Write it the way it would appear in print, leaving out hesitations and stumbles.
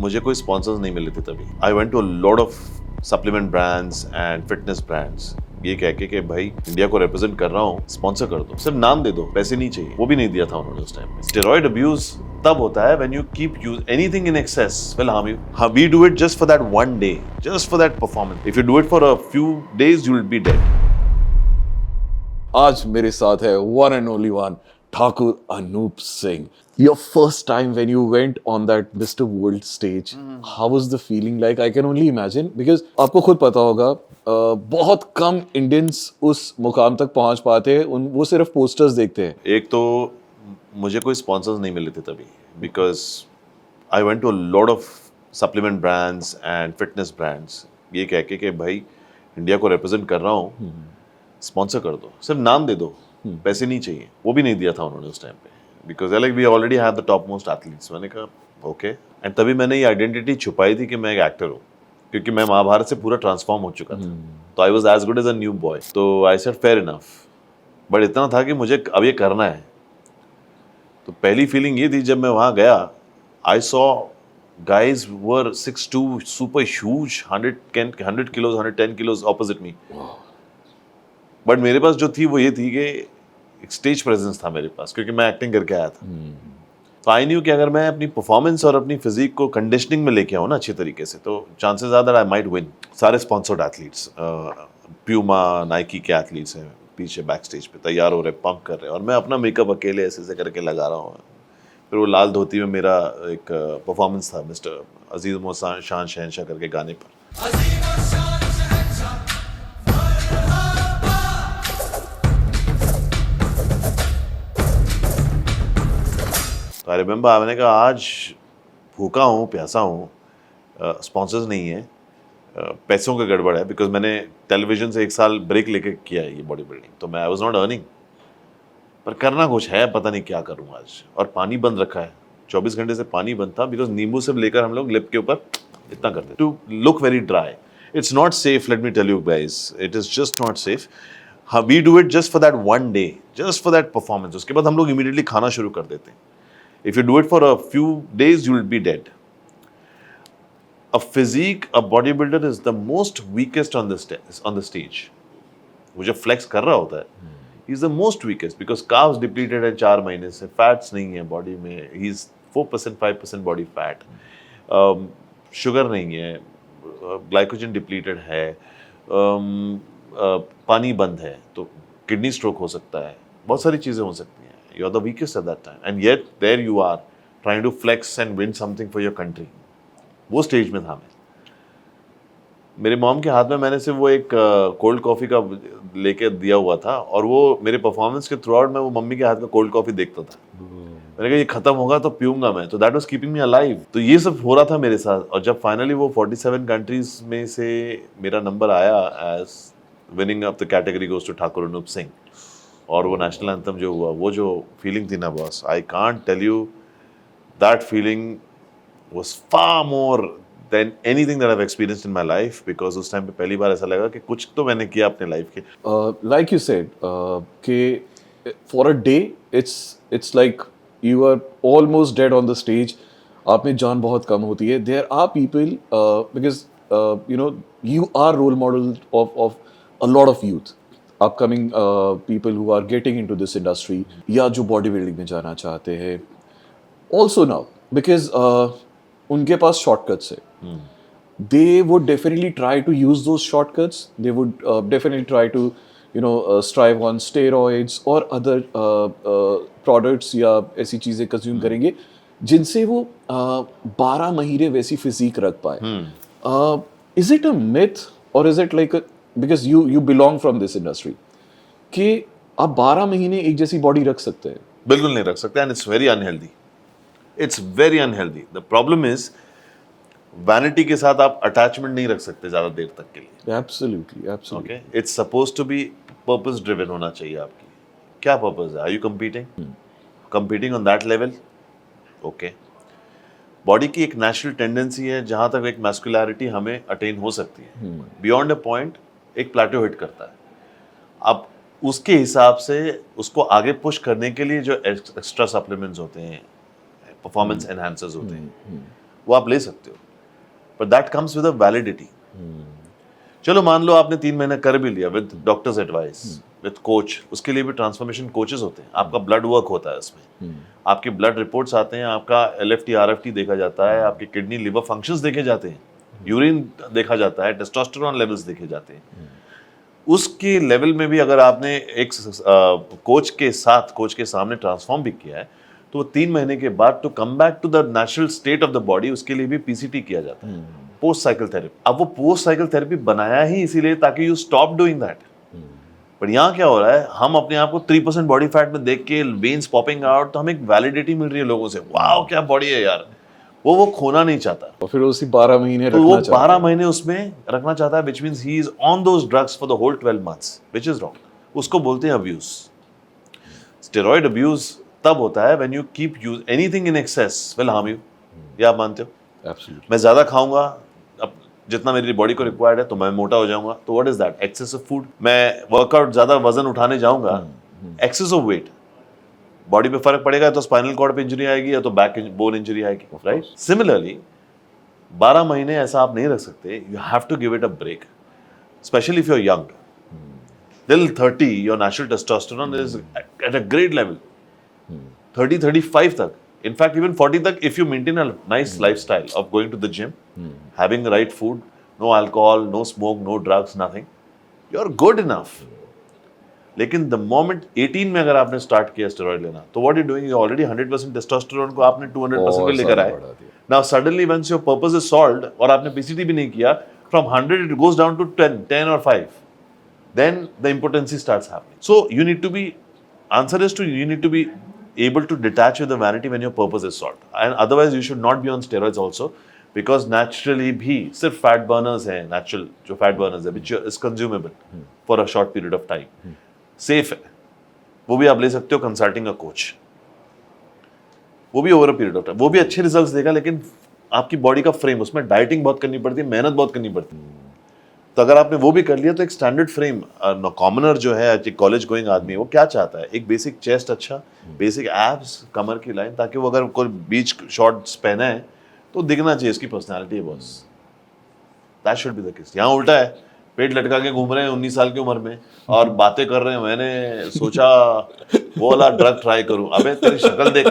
मुझे कोई स्पॉन्सर्स नहीं मिले थे तभी। I went to a lot of supplement brands and fitness brands, ये कह के कि भाई इंडिया को रिप्रेजेंट कर रहा हूँ, स्पॉन्सर कर दो, सिर्फ नाम दे दो, पैसे नहीं चाहिए। वो भी नहीं दिया था उन्होंने उस टाइम में। स्टेरॉइड अब्यूज तब होता है when you keep use anything in excess will harm you. We do it just for that one day, just for that performance. If you do it for a few days you will be dead. आज मेरे साथ है one and only one, Thakur Anup Singh. Your first time when you went on that Mr. World stage, how was the feeling like? I can only imagine because आपको खुद पता होगा बहुत कम Indians उस मुकाम तक पहुंच पाते हैं, वो सिर्फ पोस्टर्स देखते हैं। एक तो मुझे कोई स्पॉन्सर्स नहीं मिले थे तभी, because I went to a lot of supplement brands and fitness brands, ये कह के भाई इंडिया को रिप्रेजेंट कर रहा हूँ, स्पॉन्सर कर दो, सिर्फ नाम दे दो, पैसे नहीं चाहिए। वो भी नहीं दिया था उन्होंने उस टाइम पे, because like we already have the top most athletes. मैंने कहा ओके, एंड तभी मैंने ये आइडेंटिटी छुपाई थी कि मैं एक एक्टर हूँ, क्योंकि मैं महाभारत से पूरा ट्रांसफॉर्म हो चुका था। तो I was as good as a new boy. तो I said fair enough, but इतना था कि मुझे अब ये करना है। तो पहली फीलिंग ये थी जब मैं वहाँ गया, I saw guys were 6'2", super huge, 100 kilos, 110 kilos opposite me. But मेरे पास जो थी वो ये थी कि एक स्टेज प्रेजेंस था मेरे पास, क्योंकि मैं एक्टिंग करके आया था। तो आई न्यू कि अगर मैं अपनी परफॉर्मेंस और अपनी फिजिक को कंडीशनिंग में लेके आऊँ ना अच्छे तरीके से, तो chances are that I might win. सारे स्पॉन्सर्ड एथलीट्स, प्यूमा, नाइकी के एथलीट्स हैं पीछे बैक स्टेज पे तैयार हो रहे, पंप कर रहे हैं, और मैं अपना मेकअप अकेले ऐसे ऐसे करके लगा रहा हूँ। फिर वो लाल धोती में मेरा एक परफॉर्मेंस था मिस्टर अजीज मोहसान शान शहनशाह करके गाने पर। तो आई रिमेंबर, मैंने कहा आज भूखा हूँ, प्यासा हूँ, स्पॉन्सर्स नहीं है, पैसों का गड़बड़ है, बिकॉज मैंने टेलीविजन से 1 साल ब्रेक लेके किया है ये बॉडी बिल्डिंग, तो मैं आई वॉज नॉट अर्निंग, पर करना कुछ है, पता नहीं क्या करूँ आज। और पानी बंद रखा है, 24 घंटे से पानी बंद था, बिकॉज नींबू से लेकर हम लोग लिप के ऊपर इतना करते to look very dry. It's not safe, let me tell you guys, it is just not safe. We do it just for that one day, just for that performance. उसके बाद हम लोग इमीडिएटली खाना शुरू कर देते हैं। If you do it for a few days you will be dead. A physique, a body builder is the most weakest on the stage. वो जब फ्लेक्स कर रहा होता है, he is the most weakest because calves depleted है 4 महीने से, fats नहीं है बॉडी में, he is 4% 5% body fat, sugar नहीं है, ग्लाइकोजन डिप्लीटेड है, पानी बंद है, तो किडनी स्ट्रोक हो सकता है, बहुत सारी चीज़ें हो सकती हैं। You are the weakest at that time and yet there you are trying to flex and win something for your country. वो स्टेज में था मैं। मेरे मॉम के हाथ में मैंने सिर्फ वो एक कोल्ड कॉफ़ी का लेके दिया हुआ था, और वो मेरे परफॉर्मेंस के थ्रू आउट मैं वो मम्मी के हाथ का कोल्ड कॉफ़ी देखता था। मैंने कहा ये खत्म होगा तो पीऊंगा मैं, तो that was keeping me alive. तो ये सब हो रहा था मेरे साथ, और जब फाइनली वो 47 कंट्रीज में से मेरा नंबर आया as winning of the category goes to Thakur Anup Singh, और वो नेशनल एंथम जो हुआ, वो जो फीलिंग थी ना boss, I can't tell you, that feeling was far more than anything that I've experienced in my life, because उस टाइम पे पहली बार ऐसा लगा कि कुछ तो मैंने किया अपने लाइफ के। Like you said, कि for a day it's like you are almost dead on the stage. आप में जान बहुत कम होती है. There are people because you know you are role model of a lot of youth, upcoming people who are getting into this industry या जो body building में जाना चाहते हैं. Also now because उनके पास शॉर्टकट्स है. They would definitely try to use those shortcuts. They would definitely try to, you know, strive on steroids or other products या ऐसी चीज़ें कंज्यूम करेंगे जिनसे वो 12 महीने वैसी फिजिक रख पाए. Is it a myth or is it like because you belong from this industry कि आप 12 महीने एक जैसी बॉडी रख सकते हैं? बिल्कुल नहीं रख सकते, and it's very unhealthy. It's very unhealthy. The problem is vanity के साथ आप अटैचमेंट नहीं रख सकते ज़्यादा देर तक के लिए। Absolutely, absolutely. Okay, it's suppose to be purpose driven होना चाहिए आपकी। क्या पर्पस है? Are you competing on that level? Okay, body की एक नेचुरल टेंडेंसी है जहाँ तक एक मैस्कुलैरिटी हमें अटेन हो सकती है, बियॉन्ड अ पॉइंट एक प्लेटो हिट करता है। अब उसके हिसाब से उसको आगे पुश करने के लिए जो एक्स्ट्रा सप्लीमेंट्स होते हैं, परफॉर्मेंस एनहांसर्स होते हैं, वो आप ले सकते हो, but that comes with a validity. चलो मान लो आपने 3 महीने कर भी लिया with doctors advice, with coach, उसके लिए भी ट्रांसफॉर्मेशन कोचेस होते हैं, आपका ब्लड वर्क होता है उसमें, आपके ब्लड रिपोर्ट्स आते हैं, आपका LFT RFT देखा जाता है, आपके किडनी लिवर फंक्शंस देखे जाते हैं, यूरिन देखा जाता है, टेस्टोस्टेरोन लेवल्स देखे जाते हैं। उसके लेवल में भी अगर आपने एक कोच के साथ, कोच के सामने ट्रांसफॉर्म भी किया है, तो 3 महीने के बाद to come back to the natural state of the body, उसके लिए भी PCT किया जाता है, पोस्ट साइकिल थेरेपी। अब वो पोस्ट साइकिल थेरेपी बनाया ही इसीलिए ताकि यू स्टॉप डूइंग दैट। पर यहाँ क्या हो रहा है, हम अपने आप को 3% बॉडी फैट में देख के वेन्स पॉपिंग आउट, तो हमें एक वैलिडिटी मिल रही है लोगों से, वाओ क्या बॉडी है यार, वो खोना नहीं चाहता, और फिर उसी 12 महीने तो वो रखना चाहता 12 महीने उसमें रखना चाहता है, which means he is on those drugs for the whole 12 months, which is wrong. उसको बोलते हैं अब्यूज। स्टेरॉइड अब्यूज तब होता है when you keep use anything in excess will harm you। ये आप मानते हो? है। Absolutely. मैं ज्यादा खाऊंगा, अब जितना मेरी बॉडी को रिक्वायर्ड है, तो मैं मोटा हो जाऊंगा, तो what is that? Excessive food. मैं वर्कआउट ज्यादा वजन उठाने जाऊंगा, एक्सेस ऑफ वेट, बॉडी पे फर्क पड़ेगा, तो स्पाइनल कॉर्ड पे इंजरी आएगी या तो बैक बोन इंजरी आएगी, राइट? सिमिलरली 12 महीने ऐसा आप नहीं रख सकते, you have to give it a break, specially if you are young. Till 30 your natural testosterone is at a great level, 30-35 तक, in fact even 40 तक, if you maintain a nice lifestyle of going to the gym, having the right food, no alcohol, no smoke, no drugs, nothing, you're good enough. लेकिन the moment 18 में अगर आपने start किया steroid लेना, तो what you're doing, you already 100% testosterone को आपने 200% पे लेकर आए। Now suddenly once your purpose is solved और आपने PCT भी नहीं किया, from 100 it goes down to 10 or 5, then the impotency starts happening. So you need to be, answer is to, you need to be able to detach with the vanity when your purpose is solved, and otherwise you should not be on steroids also, because naturally भी सिर्फ fat burners हैं, natural जो fat burners है, which is consumable for a short period of time, safe है, वो भी आप ले सकते हो कंसल्टिंग अ कोच, वो भी over a period of time, वो भी अच्छे रिजल्ट्स देगा, लेकिन आपकी बॉडी का फ्रेम, उसमें डाइटिंग बहुत करनी पड़ती है, मेहनत बहुत करनी पड़ती है। तो अगर आपने वो भी कर लिया, तो एक स्टैंडर्ड फ्रेम, कॉमनर जो है, कॉलेज गोइंग आदमी, वो क्या चाहता है? एक बेसिक चेस्ट अच्छा, बेसिक एब्स, कमर की लाइन, ताकि वो अगर कोई बीच शॉर्ट्स पहना है तो दिखना चाहिए इसकी पर्सनालिटी है, boss. That should be the case. यहाँ उल्टा है, पेट लटका के घूम रहे हैं 19 साल की उम्र में और बातें कर रहे हैं, मैंने सोचा वो वाला ड्रग ट्राई करूं, अबे तेरी शक्ल देख,